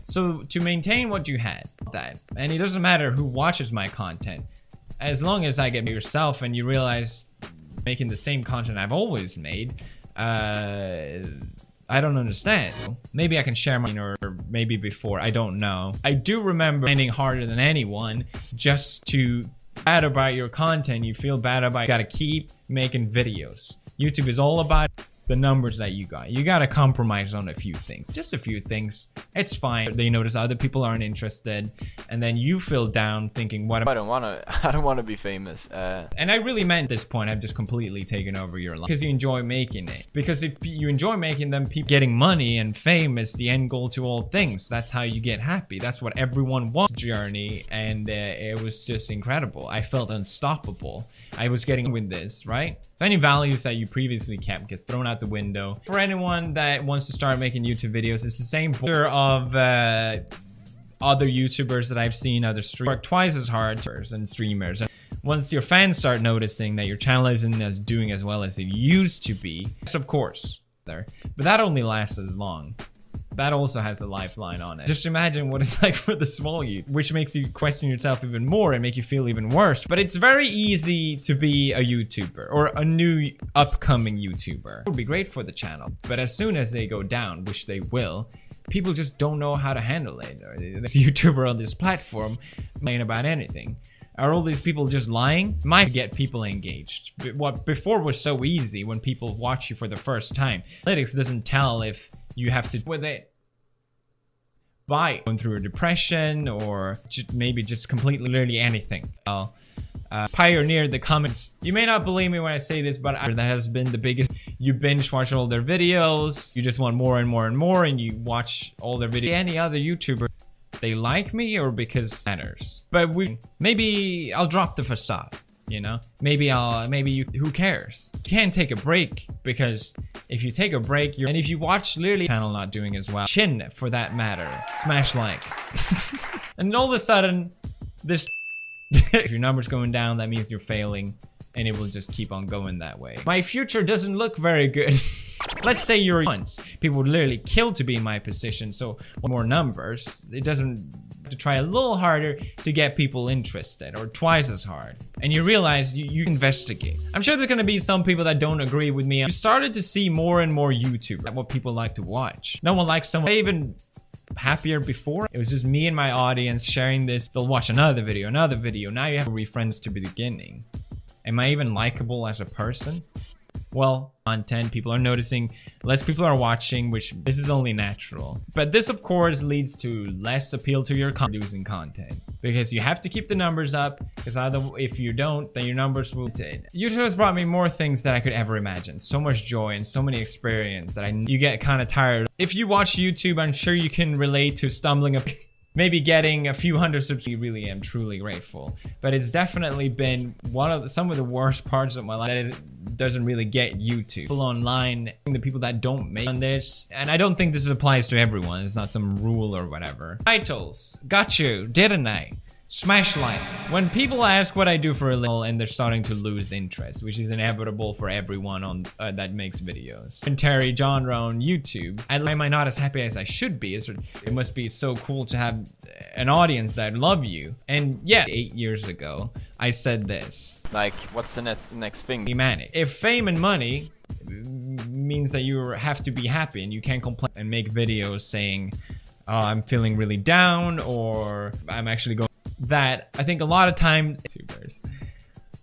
So to maintain what you had, and it doesn't matter who watches my content, as long as I get yourself and you realize making the same content I've always made, I don't understand. Maybe I can share mine, or maybe before, I don't know. I do remember finding harder than anyone just to bad about your content. You feel bad about it. You gotta keep making videos. YouTube is all about the numbers that you got. You gotta compromise on a few things, just a few things. It's fine. They notice other people aren't interested, and then you feel down thinking, "What? I don't wanna be famous." And I really meant at this point, I've just completely taken over your life because you enjoy making it. Because if you enjoy making them, people getting money and fame is the end goal to all things. That's how you get happy. That's what everyone wants. Journey, and it was just incredible. I felt unstoppable. I was getting with this, right? Any values that you previously kept get thrown out the window. For anyone that wants to start making YouTube videos, it's the same of other YouTubers that I've seen, other streamers work twice as hard and streamers. And once your fans start noticing that your channel isn't as doing as well as it used to be, of course, but that only lasts as long. That also has a lifeline on it. Just imagine what it's like for the small you, which makes you question yourself even more and make you feel even worse. But it's very easy to be a YouTuber or a new upcoming YouTuber. It would be great for the channel. But as soon as they go down, which they will, people just don't know how to handle it. This YouTuber on this platform lying about anything. Are all these people just lying? Might get people engaged. What before was so easy when people watch you for the first time. Analytics doesn't tell if you have to with it by going through a depression or maybe just completely literally anything. I'll pioneer the comments. You may not believe me when I say this, but that has been the biggest. You binge watch all their videos. You just want more and more and more, and you watch all their videos. Any other YouTuber, they like me or because it matters. But maybe I'll drop the facade. You know, maybe who cares? You can't take a break, because if you take a break, and if you watch literally channel not doing as well, chin for that matter, smash like. And all of a sudden, this if your number's going down, that means you're failing, and it will just keep on going that way. My future doesn't look very good. Let's say you're once. People would literally kill to be in my position, so more numbers. It doesn't to try a little harder to get people interested, or twice as hard. And you realize you investigate. I'm sure there's gonna be some people that don't agree with me. You started to see more and more YouTube, what people like to watch. No one likes someone even happier before. It was just me and my audience sharing this. They'll watch another video. Now you have to be friends to the beginning. Am I even likable as a person? Well, content, people are noticing, less people are watching, which this is only natural. But this, of course, leads to less appeal to your producing content, because you have to keep the numbers up, because if you don't, then your numbers will take. YouTube has brought me more things than I could ever imagine. So much joy and so many experience that you get kind of tired. If you watch YouTube, I'm sure you can relate to stumbling up. Maybe getting a few hundred subs. I really am truly grateful, but it's definitely been some of the worst parts of my life, that it doesn't really get YouTube. People online, the people that don't make on this, and I don't think this applies to everyone. It's not some rule or whatever. Titles, got you, didn't I? Smash like. When people ask what I do for a living, and they're starting to lose interest, which is inevitable for everyone on that makes videos. Commentary genre on YouTube. Am I not as happy as I should be? It must be so cool to have an audience that love you. And yeah, 8 years ago, I said this. Like, what's the next thing? Manic. If fame and money means that you have to be happy and you can't complain and make videos saying, oh, I'm feeling really down, or I'm actually going. That I think a lot of times YouTubers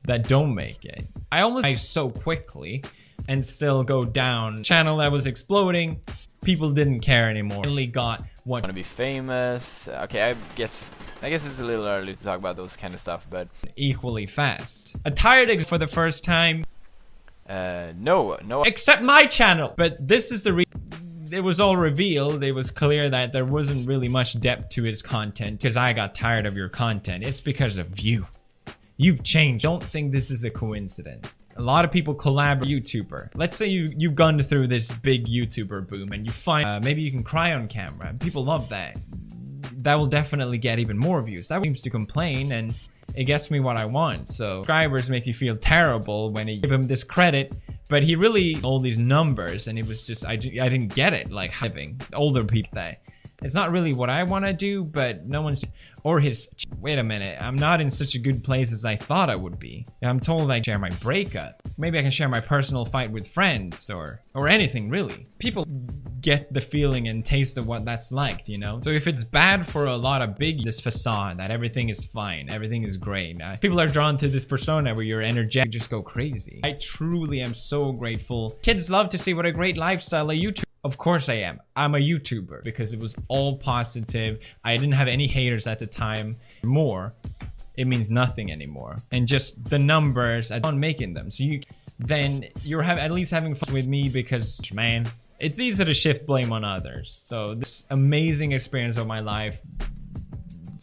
that don't make it, I almost die so quickly and still go down. Channel that was exploding, people didn't care anymore. Really got what? Want to be famous? Okay, I guess it's a little early to talk about those kind of stuff, but equally fast. A tired for the first time. No, except my channel. But this is the it was all revealed. It was clear that there wasn't really much depth to his content, because I got tired of your content. It's because of you. You've changed. Don't think this is a coincidence. A lot of people collaborate YouTuber. Let's say you've gone through this big YouTuber boom and you find maybe you can cry on camera. People love that. That will definitely get even more views. That seems to complain, and it gets me what I want. So subscribers make you feel terrible when you give him this credit. But he really all these numbers, and it was just I didn't get it. Like having older people that It's not really what I want to do, but no one's... Or his... Wait a minute, I'm not in such a good place as I thought I would be. I'm told I share my breakup. Maybe I can share my personal fight with friends, or anything, really. People get the feeling and taste of what that's like, you know? So if it's bad for a lot of this facade that everything is fine, everything is great, people are drawn to this persona where you're energetic, just go crazy. I truly am so grateful. Kids love to see what a great lifestyle a YouTuber. Of course I am. I'm a YouTuber because it was all positive. I didn't have any haters at the time. More, it means nothing anymore. And just the numbers, I'm making them. So you're at least having fun with me because, man, it's easy to shift blame on others. So this amazing experience of my life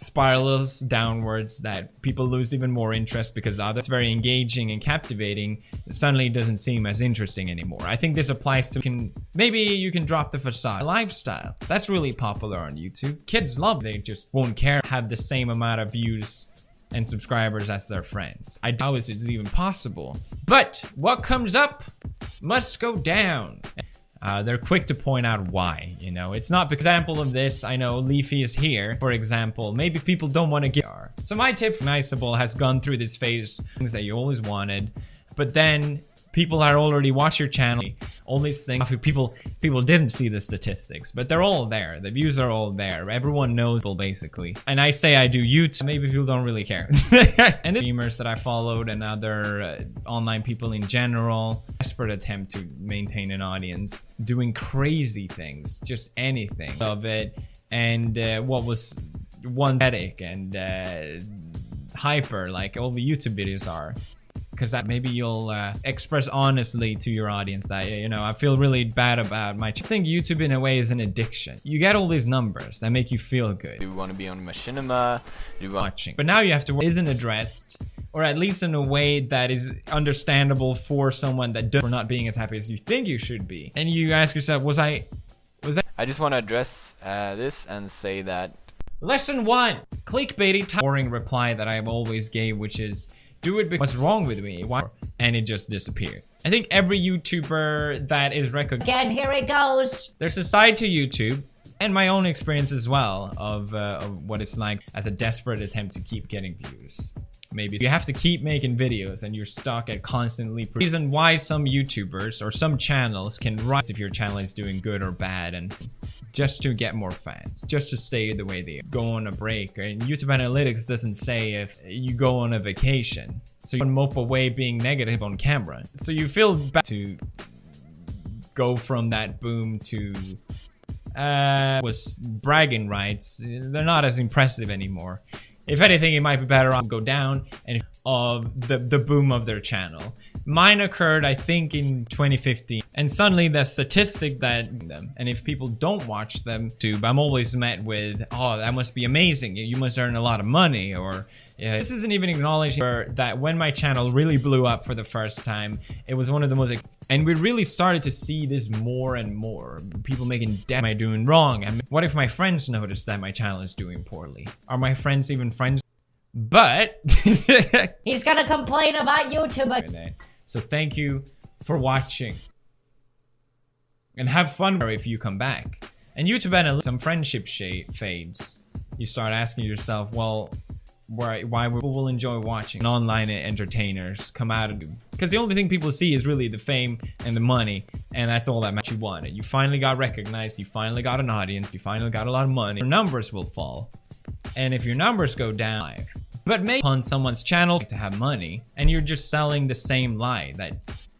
spirals downwards, that people lose even more interest because that's very engaging and captivating. It suddenly doesn't seem as interesting anymore. I think this applies to maybe you can drop the facade. Lifestyle, that's really popular on YouTube. Kids love it. They just won't care, have the same amount of views and subscribers as their friends. I doubt it's even possible. But what comes up must go down. They're quick to point out why, you know. It's not, for example of this, I know Leafy is here, for example. Maybe people don't want to get... So my tip, Niceable has gone through this phase, things that you always wanted, but then people are already watch your channel, all these things. People didn't see the statistics, but they're all there. The views are all there. Everyone knows people, basically. And I say I do YouTube, maybe people don't really care. And the streamers that I followed and other online people in general, desperate attempt to maintain an audience, doing crazy things, just anything of it. And what was one static and hyper, like all the YouTube videos are. Because that maybe you'll express honestly to your audience that, you know, I feel really bad about my channel. I think YouTube in a way is an addiction. You get all these numbers that make you feel good. Do you want to be on machinima? Watching. But now you have to isn't addressed, or at least in a way that is understandable for someone that does, for not being as happy as you think you should be. And you ask yourself, was I? I just want to address this and say that Lesson 1, clickbaity boring reply that I always gave, which is, do it because what's wrong with me? Why? And it just disappeared. I think every YouTuber that is recognized... Again, here it goes! There's a side to YouTube, and my own experience as well, of what it's like as a desperate attempt to keep getting views. Maybe you have to keep making videos and you're stuck at constantly... Reason why some YouTubers or some channels can rise if your channel is doing good or bad, and just to get more fans, just to stay the way they go on a break. And YouTube analytics doesn't say if you go on a vacation, so you can mope away being negative on camera. So you feel bad to go from that boom to was bragging rights. They're not as impressive anymore. If anything, it might be better off go down and of the boom of their channel. Mine occurred, I think, in 2015, and suddenly the statistic that them, and if people don't watch them too, I'm always met with, oh, that must be amazing, you must earn a lot of money, or this isn't even acknowledged that when my channel really blew up for the first time, it was one of the most, and we really started to see this more and more. People making am I doing wrong? And what if my friends notice that my channel is doing poorly? Are my friends even friends? But he's gonna complain about YouTube. So thank you for watching, and have fun if you come back. And YouTube analytics, some friendship fades. You start asking yourself, well, why people will enjoy watching online entertainers come out of it, because the only thing people see is really the fame and the money, and that's all that you wanted. You finally got recognized, you finally got an audience, you finally got a lot of money. Your numbers will fall, and if your numbers go down, but maybe on someone's channel to have money, and you're just selling the same lie that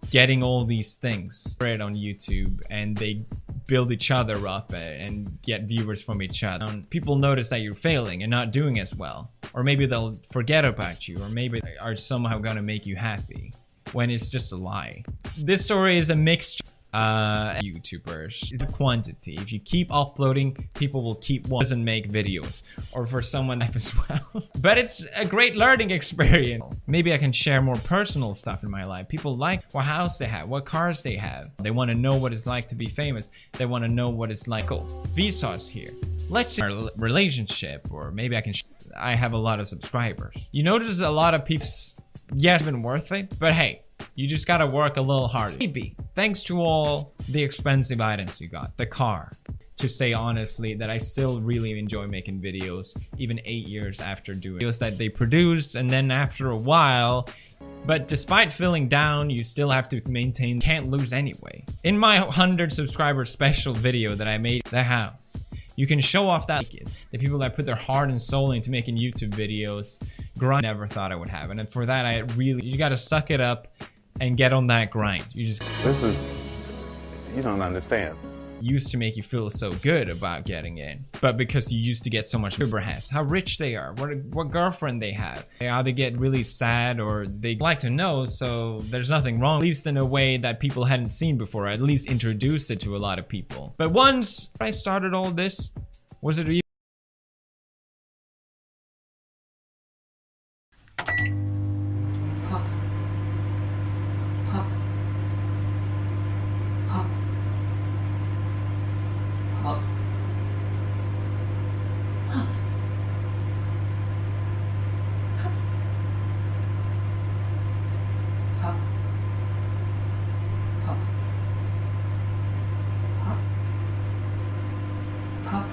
getting all these things spread on YouTube, and they build each other up and get viewers from each other. People notice that you're failing and not doing as well, or maybe they'll forget about you, or maybe they are somehow gonna make you happy, when it's just a lie. This story is a mixture. YouTubers, it's a quantity. If you keep uploading, people will keep doesn't make videos, or for someone as well. But it's a great learning experience. Maybe I can share more personal stuff in my life. People like what house they have, what cars they have. They want to know what it's like to be famous. They want to know what it's like. Oh, Vsauce here. Let's say our relationship, or maybe I have a lot of subscribers. You notice a lot of people. Yeah, it's been worth it, but hey, you just gotta work a little harder. Maybe, thanks to all the expensive items you got, the car, to say honestly that I still really enjoy making videos, even 8 years after doing videos that they produce, and then after a while. But despite feeling down, you still have to maintain, can't lose anyway. In my 100 subscriber special video that I made at the house, you can show off that the people that put their heart and soul into making YouTube videos. Grind, never thought I would have, and for that I really, you gotta suck it up and get on that grind. You just, this is, you don't understand. Used to make you feel so good about getting in, but because you used to get so much YouTuber has, how rich they are, what girlfriend they have, they either get really sad or they like to know, so there's nothing wrong, at least in a way that people hadn't seen before, at least introduce it to a lot of people. But once I started all this, was it Huh.